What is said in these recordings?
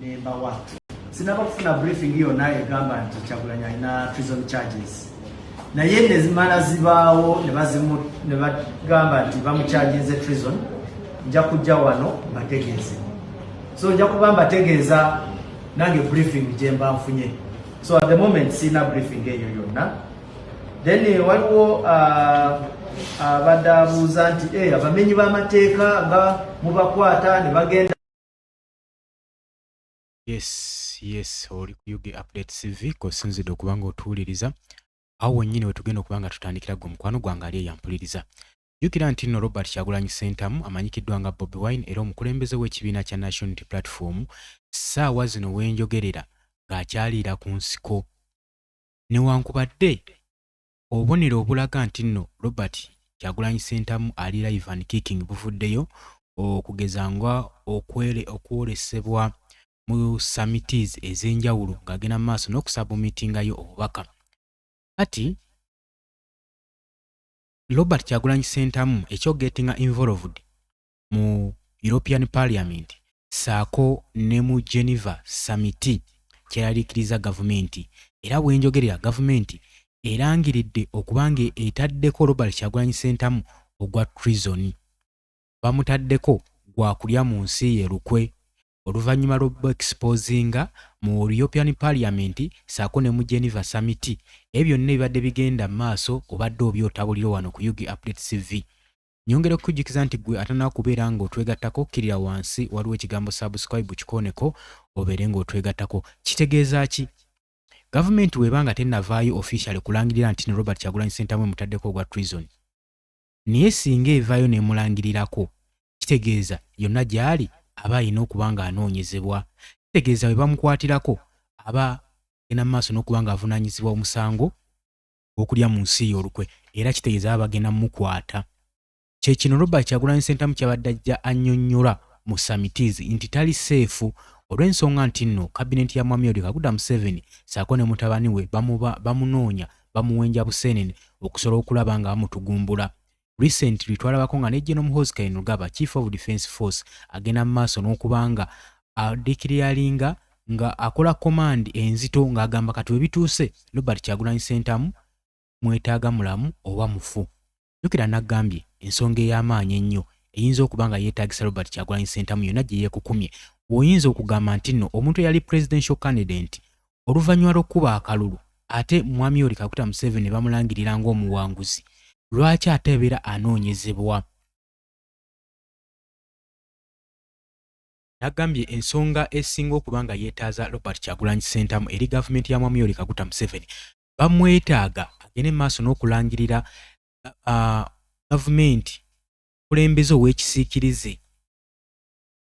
nembawa sinaba kufuna briefing yonna egamba nti Kyagulanyi alina treason charges naye nezimala zibaawo ne bagamba nti bamucharginze treason nja kujja wano mbategeeze so nja kuba mbategeeza nange briefing gye mba nfunye so at the moment sina briefing eyo yonna then waliwo abadde abuuza nti abamenyi b'amateeka nga mubakwata ne bagenda. Yes, oli ku UG Update TV kosinzidde okubanga otuwuliriza awo wennyini we tugenda okubanga tutandikira gwe mukwano gwange ali eyampuliriza. Jjukira nti nno Robert Kyagulanyi Ssentamu amanyikiddwa nga Bobi Wine era omukulembeze w'ekibiina kya National Unity Platform ssaawa zino wenjogerera ng'akyaliira ku nsiko. Newankubadde obubonero obulaga nti nno Robert Kyagulanyi Ssentamu ali live and kicking buvuddeyo okugeza nga okwolesebwa mu summities ez'enjawulo ng'agenda mu maaso n'okusabumitingayo obubaka. Kati Robert Kyagulanyi Ssentamu ekyogetinga involved mu European Parliament saako ne mu Geneva Summit kyeraliikiriza gavumenti era bwenjogerera gavumenti erangiridde okubanga etaddeko Robert Kyagulanyi Ssentamu ogwa treason. Bamutaddeko gwa kulya mu nsi ye lukwe oluvannyuma lw'oba exposinga mu European Parliament saako ne mu Geneva Summit ebyo byonna bibadde bigenda maaso obadde obyotabuliro wano ku UG Update TV. Nyongera okujjukiza nti gwe atana kubeera ng'otwegattako kirira wansi waliwo ekigambo subscribe kikooneko obeere ng'otwegattako. Kitegeeza ki? Gavumenti webanga tennavaayo officially kulangirira nti ne Robert Kyagulanyi Ssentamu mutaddeko ogwa treason naye singa evaayo nemulangirirako kitegeeza yonna gy'ali aba alina okuba nga anoonyezebwa. Kitegeeza bwe bamukwatirako aba agenda mu maaso n'okuba nga avunaanyizibwa omusango gw'okulya mu nsi ye olukwe era kitegeeza aba bagenda mukwata. Kye kino Robert Kyagulanyi Ssentamu kyabadde ajja annyonnyola mu summities nti tali seefu olw'ensonga nti nno kabinenti ya Mwami Yoweri Kaguta Museveni saako ne mutabani we bamunoonya bamuwenja buseenene okusobola okulaba nga bamutugumbula. Recently twalabako nga ne General Muhoozi Kainerugaba Chief of Defence Force agenda mu maaso n'okuba nga adekiriyalinga nga akola command enzito ng'agamba kati we bituuse Robert Kyagulanyi Ssentamu mwetaaga mulamu oba mufu. Jjukira n'aggambye ensonga ey'amaanyi ennyo eyinza okuba nga yeetaagisa Robert Kyagulanyi Ssentamu yonna gye yeekukumye. Oyinza okugamba nti nno omuntu eyali presidential candidate oluvannyuma lw'okkuba akalulu ate Mwami Yoweri Kaguta Museveni bamulangirira ng'omuwanguzi lwaki atebeera anoonyezebwa? Nagambye ensonga esinga okuba nga yeetaaza Robert Kyagulanyi Ssentamu eri gavumenti ya Mwami Yoweri Kaguta Museveni bamwetaaga agende mu maaso n'okulangirira gavumenti kulembeze ow'ekisiikirize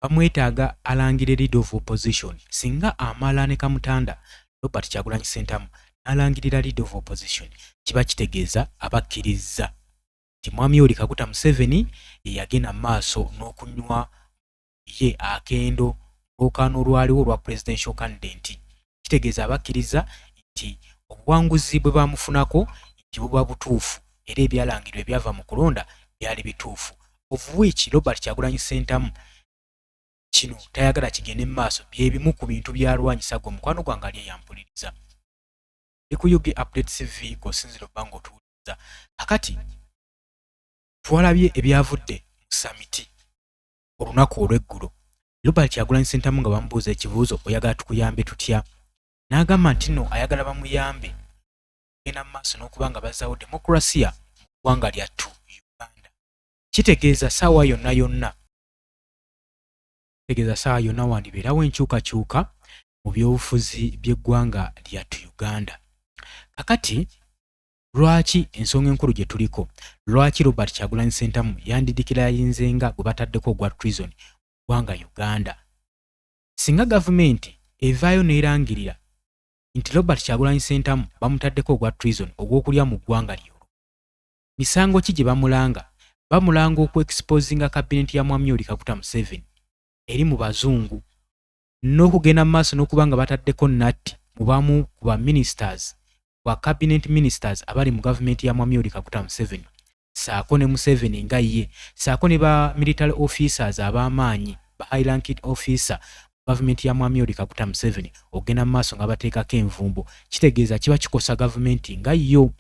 bamwetaaga alangire leader of opposition. Singa amala ne Kamutanda Robert Kyagulanyi Ssentamu n'alangirira leader of opposition kiba kitegeeza abakkiriza nti Mwami Yoweri Kaguta Museveni yagenda mu maaso n'okunywa ye akendo olwokaano olwaliwo olwa presidential candidate. Kitegeeza abakkiriza nti obuwanguzi bwe bamufunako nti buba butuufu era ebyalangirwa ebyava mu kulonda byali bituufu. Of which Robert Kyagulanyi Ssentamu kino tayagala kigende mu maaso byebimu ku bintu byalwanyisa gwe mukwano gwange ali eyampuliriza. Ndi ku UG Update TV kosinzira obbanga otuwuliriza. Kakati twalabye ebyavudde mu summit olunaku olw'eggulo. Robert Kyagulanyi Ssentamu nga bamubuuza ekibuuzo oyagala tukuyambe tutya? N'agamba nti nno ayagala bamuyambe genda mu maaso n'okuba nga bazzaawo demokrasiya mu ggwanga lyattu Uganda. Kitegeeza ssaawa yonna yonna wandibeerawo enkyukakyuka mu byobufuzi by'eggwanga lyattu Uganda. Kakati lwaki ensonga enkulu gye tuliko lwaki Robert Kyagulanyi Ssentamu yandidikirayinzenga gwe bataddeko ogwa treason mu ggwanga Uganda? Singa gavumenti evaayo n'erangirira nti Robert Kyagulanyi Ssentamu bamutaddeko ogwa treason ogw'okulya mu ggwanga lyo, misango ki gye bamulanga? Bamulanga okweexposinga kabinenti ya Mwami Yoweri Kaguta Museveni eri mu bazungu n'okugenda mu maaso n'okuba nga bataddeko natti mu bamu ku ba ministers wa cabinet ministers abali mu gavumenti ya Mwami Yoweri Kaguta Museveni saako ne Museveni nga ye saako ne ba military officers ab'amaanyi ba high ranking officer gavumenti ya mwami Yoweri Kaguta Museveni ogenda mu maaso nga bateekako envumbo kitegeeza kiba kikosa gavumenti nga yo.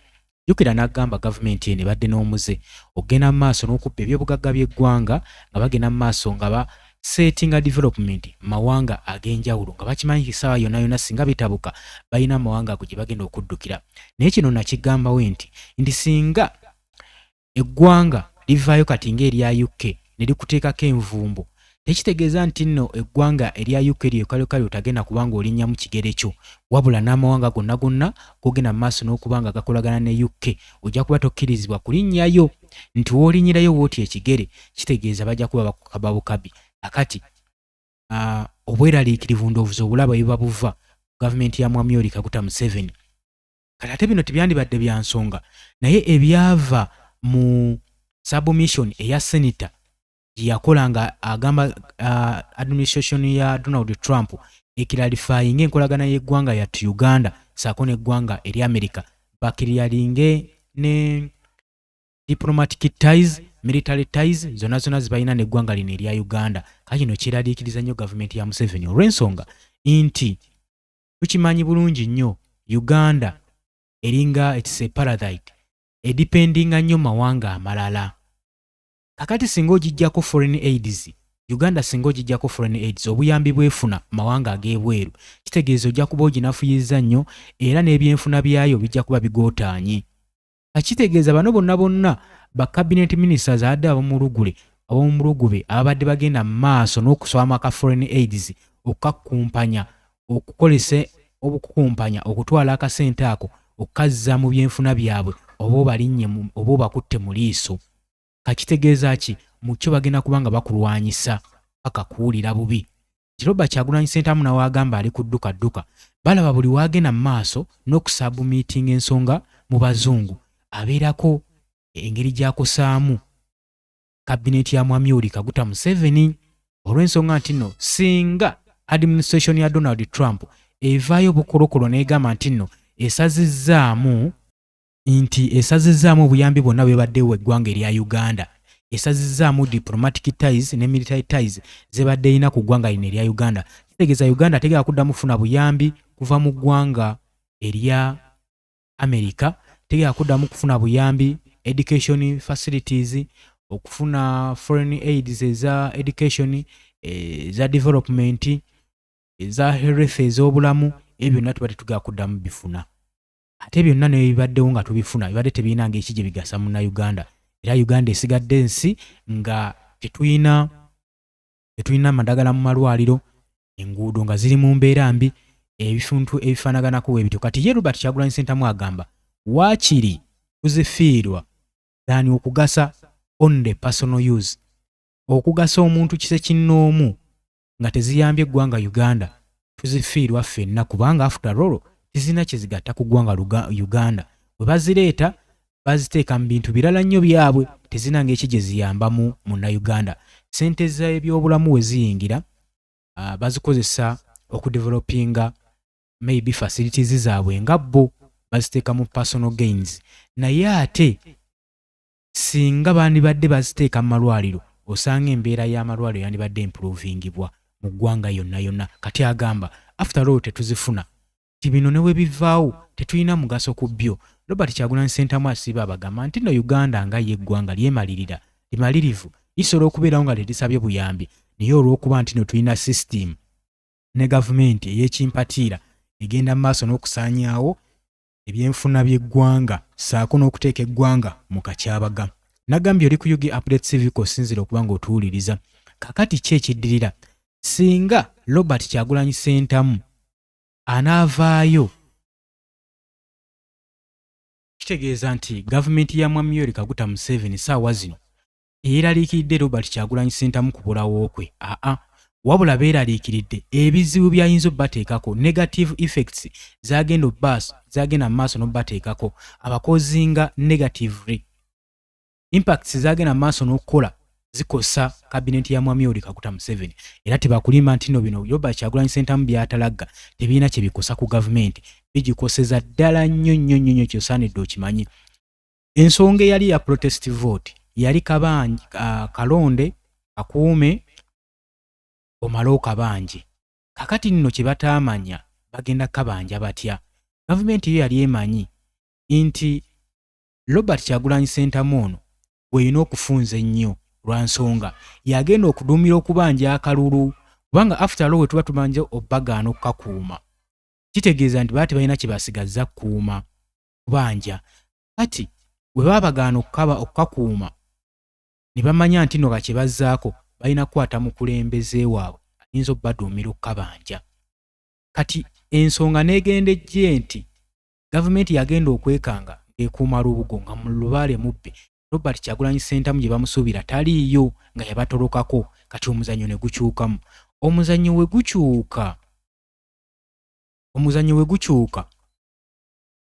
Jjukira n'agamba gavumenti eno ebadde n'omuze ogenda mu maaso n'okubba ebyobugagga by'eggwanga nga bagenda mu maaso nga basetinga development mawanga ag'enjawulo nga bakimanyi kisaawa yonna yonna singa bitabuka balina amawanga ago gye bagenda okuddukira. Naye kino nakigambawo nti singa eggwanga livaayo kati ng'erya UK ne likuteekako envumbo tekitegeeza nti nno eggwanga erya UK lyekaleokale otagenda kubanga olinnya mu kigere kyo, wabula n'amawanga gonna gonna gogenda mu maaso n'okubanga gakolagana ne UK ojja kuba tokkirizibwa kulinnyayo. Nti w'olinyirayo wooti ekigere kitegeeza bajja kuba bakukaba bukabi. Akati obweraliikirivu ndowooza obulaba biba buva gavumenti ya mwami Yoweri Kaguta Museveni. Kati ate bino tebyandibadde bya nsonga, naye ebyava mu submission eya senator yakola nga agamba administration ya Donald Trump ekiralifying enkolagana y'eggwanga ya Uganda saako n'eggwanga eri America bakiriyalinge ne diplomatic ties, military ties zonna zibalina n'eggwanga lino erya Uganda. Kino kiraliikiriza nnyo gavumenti ya Museveni olw'ensonga nti tukimanyi bulungi nnyo Uganda eringa it's a paradise edipendinga nnyo mawanga amalala. Kakati singa ogijjako foreign aids, Uganda singa ogijjako foreign aids obuyambi bwefuna mawanga ag'ebweru kitegeeza ojja kuba oginafuyizza nnyo era n'ebyenfuna byayo bijja kuba bigootaanye. Akitegeeza bano bonna ba cabinet ministers adde ab'omulugube abadde bagenda mu maaso n'okuswama ka foreign aids okukkumpanya okukolesa obukukumpanya okutwala akasente ako okazza mu byenfuna byabwe oba obalinnye oba obakutte mu liiso. Kakitegeeza ki mu kyo bagenda kubanga bakulwanyisa akakuwulira bubi. Kiroba Kyagulanyi Ssentamu nawe agamba ali ku dduka balaba buli waagenda mu maaso n'okusabumiitinga ensonga mu bazungu abeerako engeri gy'akosaamu kabineti ya mwami Yoweri Kaguta Museveni olw'ensonga nti nno singa administration ya Donald Trump evaayo bukolokolo n'egamba nti nno esazizzaamu obuyambi bwonna bwebaddewo eggwanga erya Uganda, esazizzaamu diplomatic ties ne military ties zebadde erina ku ggwanga lino erya Uganda. Kitegeeza Uganda tegenda kuddamu kufuna buyambi kuva mu ggwanga erya America, tegenda kuddamu kufuna buyambi education facilities, okufuna foreign aids eza education, eza development, eza health ez'obulamu, ebyo byonna tubadde tugenda kuddamu bifuna. Ate byonna ne bibaddewo nga tubifuna bibadde tebiina ng'eki gye bigasa mu Uganda. Era Uganda esigadde ensi nga tetulina madagala mu malwaliro, enguudo nga ziri mu mbeera mbi, ebifuntu ebifaanaganako bwe bityo. Kati ye Robert Kyagulanyi Ssentamu agamba waakiri tuzifiirwa dani okugasa on the personal use, okugasa omuntu kise kinnoomu nga teziyambye eggwanga Uganda, tuzifiirwa ffenna kubanga after all tizina kyezigatta ku ggwanga Uganda. Bwe bazireeta baziteeka mu bintu birala nnyo byabwe, tezina ng'eki gye ziyambamu Munnayuganda. Ssente z'ebyobulamu we ziyingira bazikozesa okudevelopinga maybe facilities zaabwe nga bo baziteeka mu personal gains. Naye ate singa bandibadde baziteeka mu malwaliro osanga embeera y'amalwaliro yandibadde improvingibwa mu ggwanga yonna. Kati agamba after all tetuzifuna, bino ne we bivaawo tetulina mugaso ku byo. Robert Kyagulanyi Ssentamu asiba abagamba nti no Uganda nga yeggwanga lyemalirira limalirivu lisobola okubeerawo nga terisabye buyambi, naye olw'okuba nti no tulina system ne gavumenti ey'ekimpatiira egenda mu maaso n'okusaanyaawo ebyenfuna by'eggwanga saako n'okuteeka eggwanga mu kakyabaga. Nagambye oli ku UG Update TV osinzira okuba ng'otuwuliriza. Kakati ki ekiddirira singa Robert Kyagulanyi Ssentamu anaavaayo? Kitegeeza nti gavumenti ya mwami Yoweri Kaguta Museveni saawa zino eraliikiridde Robert Kyagulanyi Ssentamu kubulawo kwe. Wabula beeraliikiridde ebizibu by'ayinza obbateekako, negative effects zagenda mu maaso n'obbateekako, abakozinga negatively impacts zagenda mu maaso n'okukola zikosa kabineti ya mwami Yoweri Kaguta Museveni. Era tebakulima nti no bino Robert Kyagulanyi Ssentamu byatalagga tebirina kye bikosa ku gavumenti, bigikoseza ddala nnyo kyosaanidde okimanyi. Ensonga eyali ya protest vote yali Kalonde Kakuume Omalo Kabanje. kakati nno kye bataamanya bagenda kabanja batya. Gavumenti yo yali emanyi nti Robert Kyagulanyi Ssentamu ono bw'erina okufunza ennyo lwa nsonga yagenda okuduumira okubanja akalulu, kubanga after all we tuba tumanja obbagaana okukakuuma kitegeeza nti baati balina kye basigazza kukuuma kubanja. Kati bwe baabagaana okukakuuma ne bamanya nti nno kakye bazzaako balina kukwata mukulembeze waabwe ayinza obbaduumira okukabanja. Kati ensonga n'egenda ejje nti gavumenti yagenda okwekanga ekuuma Lubugo nga mu lubaale mubbe Robert Kyagulanyi Ssentamu gye bamusuubira taliiyo nga yabatolokako. Kati omuzannyo ne gukyukamu. Omuzannyo we gukyuka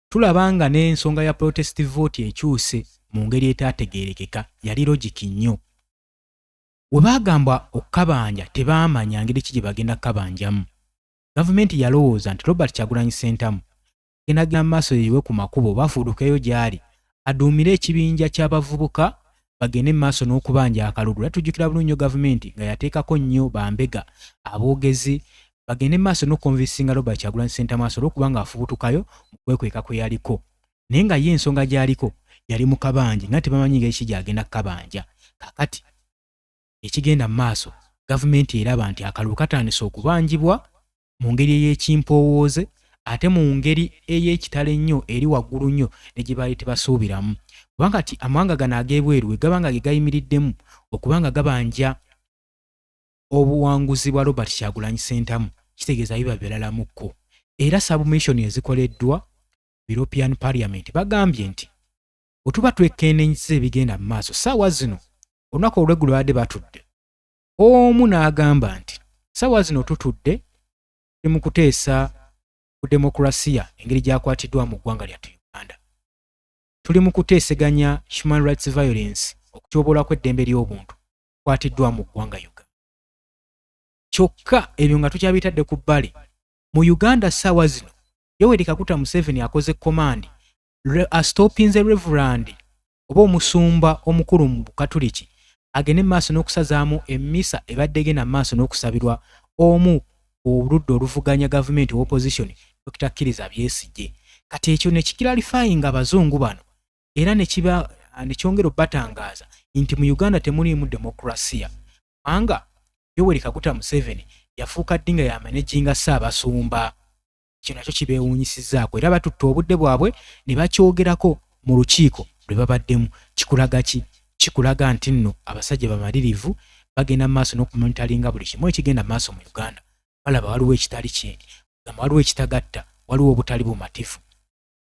tulaba nga n'ensonga ya protest vote ekyuse mu ngeri etaategeerekeka, yali logiki nnyo. We baagamba okukabanja tebaamanya ngeri ki gye bagenda kukabanjamu. Gavumenti yalowooza nti Robert Kyagulanyi Ssentamu agenda maaso yiwe ku makubo bafuudukeyo gy'ali aduumire ekibinja ky'abavubuka bagende maaso n'okubanja akalulu. Era tujjukira bulungi nnyo gavumenti nga yateekako nnyo bambega aboogezi bagende maaso n'okonvinsinga Robert Kyagulanyi Ssentamu asobole okuba nga afubutukayo mu kwekweka kwe yaliko. Naye nga ye ensonga gy'aliko yali mu kabanja nga tebamanyi ngeri ki gy'agenda kukabanja. Kakati ekigenda mu maaso gavumenti eraba nti akalulu katandise okubanjibwa mu ngeri ey'ekimpowooze ate mu ngeri ey'ekitalo ennyo eri waggulu nnyo ne gye baali tebasuubiramu. Kubanga kati amawanga gano ag'ebweru we gaba nga ge gayimiriddemu okuba nga gabanja obuwanguzi bwa Robert Kyagulanyi Ssentamu kitegeeza biba biralamukko. Era submission ezikoleddwa European Parliament bagambye nti otuba twekenneenyiza ebigenda mu maaso ssaawa zino olunaku olw'eggulu badde batudde. Omu n'agamba nti ssaawa zino tutudde mu kuteesa ku demokrasiya engeri gyakwatiddwa mu ggwanga lyattu Uganda. Tuli mu kuteeseganya human rights violence okutyoboola kw'eddembe ly'obuntu kwatiddwa mu ggwanga Uganda. Kyokka ebyo nga tukyabitadde ku bbali. Mu Uganda ssaawa zino Yoweri Kaguta Museveni akoze command astopinze Reverend oba omusumba omukulu mu Bukatuliki agende maaso n'okusazaamu emmisa ebadde egenda maaso n'okusabirwa omu oludda oluvuganya gavumenti opposition Dr. Kiriza Besigye. Kati ekyo ne kikiralifyinga abazungu bano era ne kyongera obbatangaaza nti mu Uganda temuliimu demokrasiya. Anga Yoweri Kaguta Museveni yafuuka ddinga ya manejinga Ssaabasumba. Kino nakyo kibeewuunyisizzaako era batutte obudde bwabwe ne bakyogerako mu lukiiko lwe babaddemu. Kikulaga nti nno abasajja bamalirivu bagenda maaso n'okumonitalinga buli kimu ekigenda maaso mu Uganda. Balaba waliwo ekitali kyendi, waliwo ekitagatta, waliwo obutali bumatifu.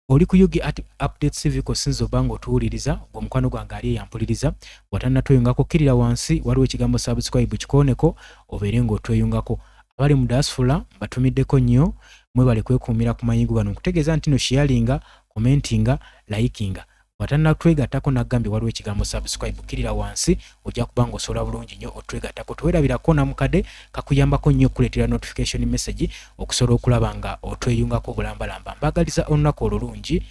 Oli ku Yugi Update Civic sinzo bango tuwuliriza omukwano gwange ali yampuliriza watannatweyungako kirira wansi waliwo ekigambo subscribe kikooneko obeere ng'otweyungako. Abali mu diaspora mbatumiddeko nnyo mwebale kwekuumira ku mayingu gano nkutegeeza nti no sharinga, commentinga, likinga. Watannatwegattako nagambye waliwo ekigambo subscribe kirira wansi ojja kuba ng'osobola bulungi nnyo otwegattako. Teweerabirako namukadde kakuyambako nnyo okuleetera notification message okusobola okulaba nga otweyungako bulambalamba. Mbagaliza olunaku olulungi.